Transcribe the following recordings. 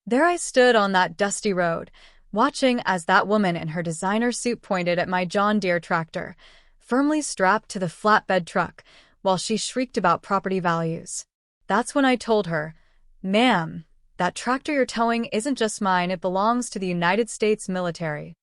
There I stood on that dusty road, watching as that woman in her designer suit pointed at my John Deere tractor, firmly strapped to the flatbed truck, while she shrieked about property values. That's when I told her, "Ma'am, that tractor you're towing isn't just mine, it belongs to the United States military."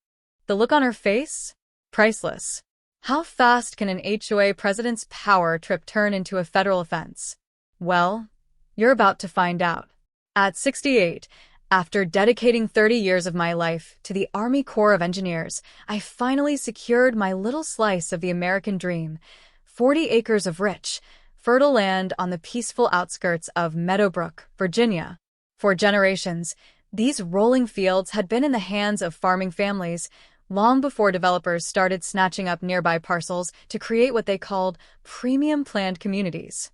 The look on her face? Priceless. How fast can an HOA president's power trip turn into a federal offense? Well, you're about to find out. At 68, after dedicating 30 years of my life to the Army Corps of Engineers, I finally secured my little slice of the American dream, 40 acres of rich, fertile land on the peaceful outskirts of Meadowbrook, Virginia. For generations, these rolling fields had been in the hands of farming families, long before developers started snatching up nearby parcels to create what they called premium planned communities.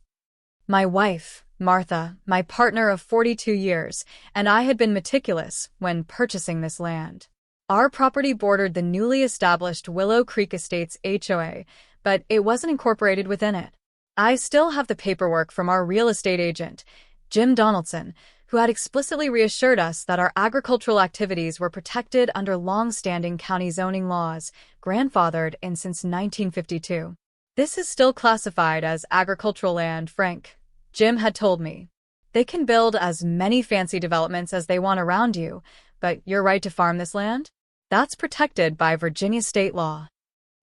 My wife, Martha, my partner of 42 years, and I had been meticulous when purchasing this land. Our property bordered the newly established Willow Creek Estates HOA, but it wasn't incorporated within it. I still have the paperwork from our real estate agent, Jim Donaldson, who had explicitly reassured us that our agricultural activities were protected under long-standing county zoning laws, grandfathered in since 1952. "This is still classified as agricultural land, Frank," Jim had told me. "They can build as many fancy developments as they want around you, but your right to farm this land? That's protected by Virginia state law."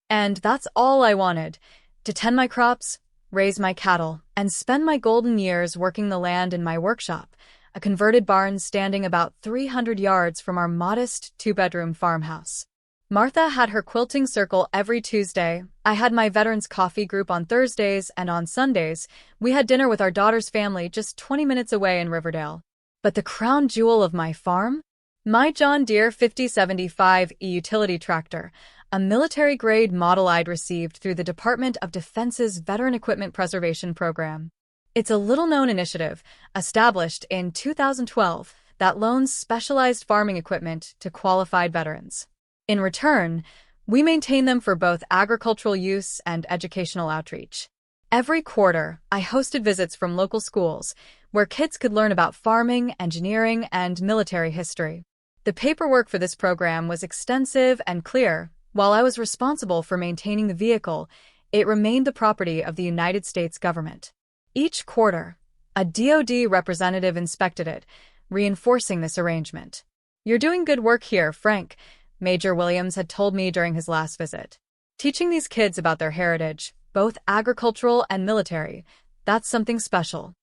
And that's all I wanted, to tend my crops, raise my cattle, and spend my golden years working the land in my workshop, a converted barn standing about 300 yards from our modest two-bedroom farmhouse. Martha had her quilting circle every Tuesday. I had my veterans coffee group on Thursdays, and on Sundays, we had dinner with our daughter's family just 20 minutes away in Riverdale. But the crown jewel of my farm? My John Deere 5075E utility tractor, a military-grade model I'd received through the Department of Defense's Veteran Equipment Preservation Program. It's a little-known initiative, established in 2012, that loans specialized farming equipment to qualified veterans. In return, we maintain them for both agricultural use and educational outreach. Every quarter, I hosted visits from local schools, where kids could learn about farming, engineering, and military history. The paperwork for this program was extensive and clear. While I was responsible for maintaining the vehicle, it remained the property of the United States government. Each quarter, a DoD representative inspected it, reinforcing this arrangement. "You're doing good work here, Frank," Major Williams had told me during his last visit. "Teaching these kids about their heritage, both agricultural and military, that's something special."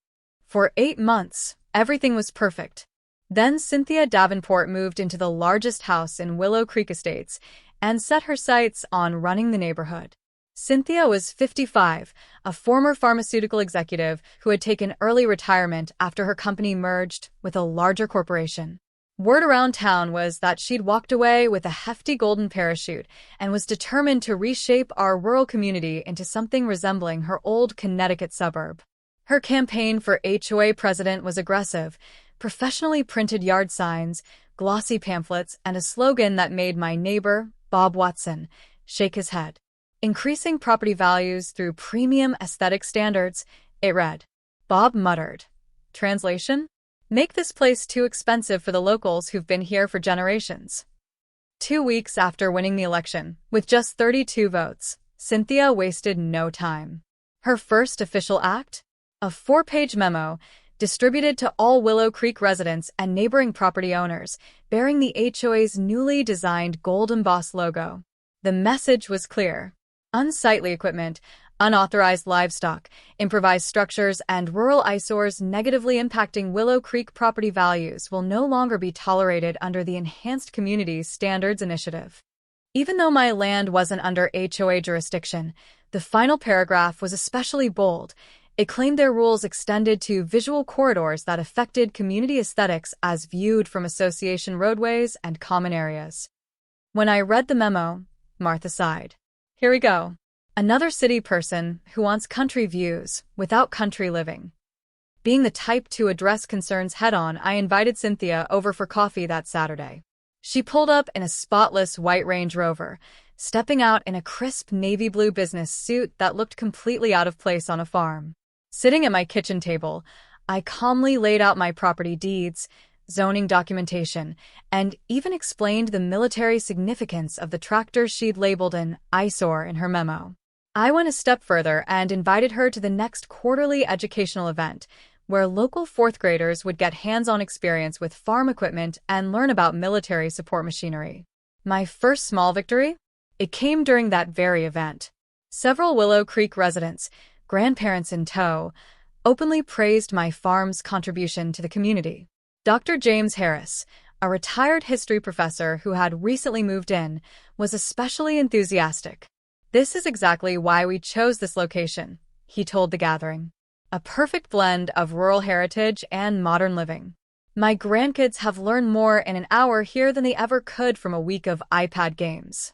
For 8 months, everything was perfect. Then Cynthia Davenport moved into the largest house in Willow Creek Estates and set her sights on running the neighborhood. Cynthia was 55, a former pharmaceutical executive who had taken early retirement after her company merged with a larger corporation. Word around town was that she'd walked away with a hefty golden parachute and was determined to reshape our rural community into something resembling her old Connecticut suburb. Her campaign for HOA president was aggressive: professionally printed yard signs, glossy pamphlets, and a slogan that made my neighbor, Bob Watson, shake his head. "Increasing property values through premium aesthetic standards," it read. Bob muttered. Translation? "Make this place too expensive for the locals who've been here for generations." 2 weeks after winning the election, with just 32 votes, Cynthia wasted no time. Her first official act? A 4-page memo, distributed to all Willow Creek residents and neighboring property owners, bearing the HOA's newly designed gold embossed logo. The message was clear. Unsightly equipment, unauthorized livestock, improvised structures, and rural eyesores negatively impacting Willow Creek property values will no longer be tolerated under the Enhanced Community Standards Initiative. Even though my land wasn't under HOA jurisdiction, the final paragraph was especially bold. It claimed their rules extended to visual corridors that affected community aesthetics as viewed from association roadways and common areas. When I read the memo, Martha sighed. Here we go. Another city person who wants country views without country living. Being the type to address concerns head-on, I invited Cynthia over for coffee that Saturday. She pulled up in a spotless white Range Rover, stepping out in a crisp navy blue business suit that looked completely out of place on a farm. Sitting at my kitchen table, I calmly laid out my property deeds, zoning documentation, and even explained the military significance of the tractor she'd labeled an eyesore in her memo. I went a step further and invited her to the next quarterly educational event, where local fourth graders would get hands-on experience with farm equipment and learn about military support machinery. My first small victory? It came during that very event. Several Willow Creek residents, grandparents in tow, openly praised my farm's contribution to the community. Dr. James Harris, a retired history professor who had recently moved in, was especially enthusiastic. "This is exactly why we chose this location," he told the gathering. "A perfect blend of rural heritage and modern living. My grandkids have learned more in an hour here than they ever could from a week of iPad games."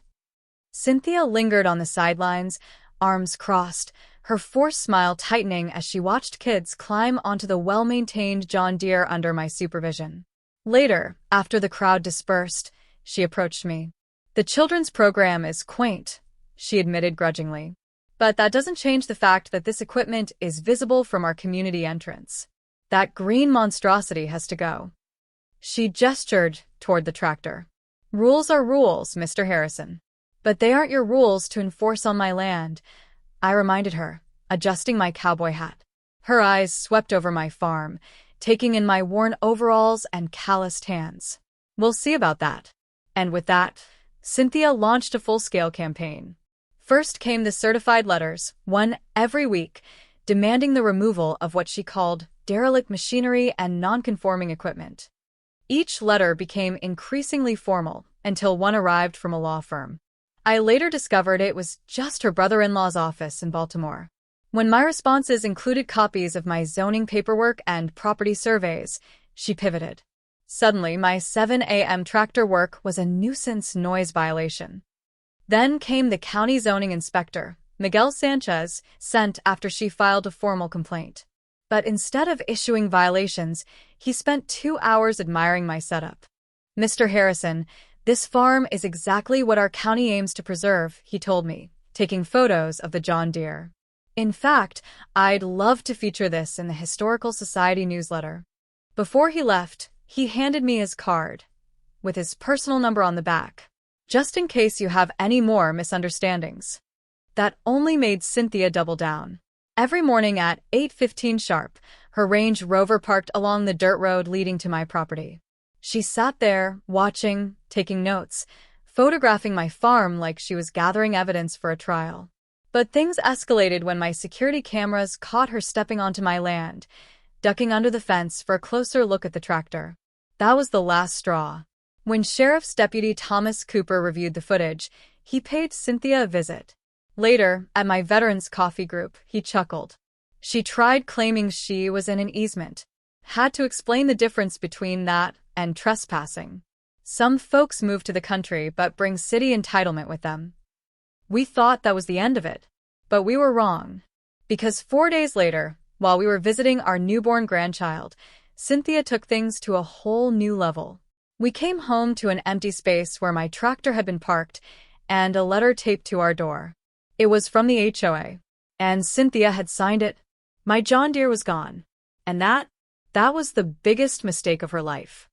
Cynthia lingered on the sidelines, arms crossed, her forced smile tightening as she watched kids climb onto the well-maintained John Deere under my supervision. Later, after the crowd dispersed, she approached me. "The children's program is quaint," she admitted grudgingly. "But that doesn't change the fact that this equipment is visible from our community entrance. That green monstrosity has to go." She gestured toward the tractor. "Rules are rules, Mr. Harrison. But they aren't your rules to enforce on my land," I reminded her, adjusting my cowboy hat. Her eyes swept over my farm, taking in my worn overalls and calloused hands. "We'll see about that." And with that, Cynthia launched a full-scale campaign. First came the certified letters, one every week, demanding the removal of what she called derelict machinery and non-conforming equipment. Each letter became increasingly formal until one arrived from a law firm. I later discovered it was just her brother-in-law's office in Baltimore. When my responses included copies of my zoning paperwork and property surveys, she pivoted. Suddenly, my 7 a.m. tractor work was a nuisance noise violation. Then came the county zoning inspector, Miguel Sanchez, sent after she filed a formal complaint. But instead of issuing violations, he spent 2 hours admiring my setup. "Mr. Harrison, this farm is exactly what our county aims to preserve," he told me, taking photos of the John Deere. "In fact, I'd love to feature this in the Historical Society newsletter." Before he left, he handed me his card, with his personal number on the back, "just in case you have any more misunderstandings." That only made Cynthia double down. Every morning at 8:15 sharp, her Range Rover parked along the dirt road leading to my property. She sat there, watching, taking notes, photographing my farm like she was gathering evidence for a trial. But things escalated when my security cameras caught her stepping onto my land, ducking under the fence for a closer look at the tractor. That was the last straw. When Sheriff's Deputy Thomas Cooper reviewed the footage, he paid Cynthia a visit. Later, at my veterans coffee group, he chuckled. She tried claiming she was in an easement. Had to explain the difference between that and trespassing. Some folks move to the country but bring city entitlement with them. We thought that was the end of it, but we were wrong. Because 4 days later, while we were visiting our newborn grandchild, Cynthia took things to a whole new level. We came home to an empty space where my tractor had been parked and a letter taped to our door. It was from the HOA, and Cynthia had signed it. My John Deere was gone, and that was the biggest mistake of her life.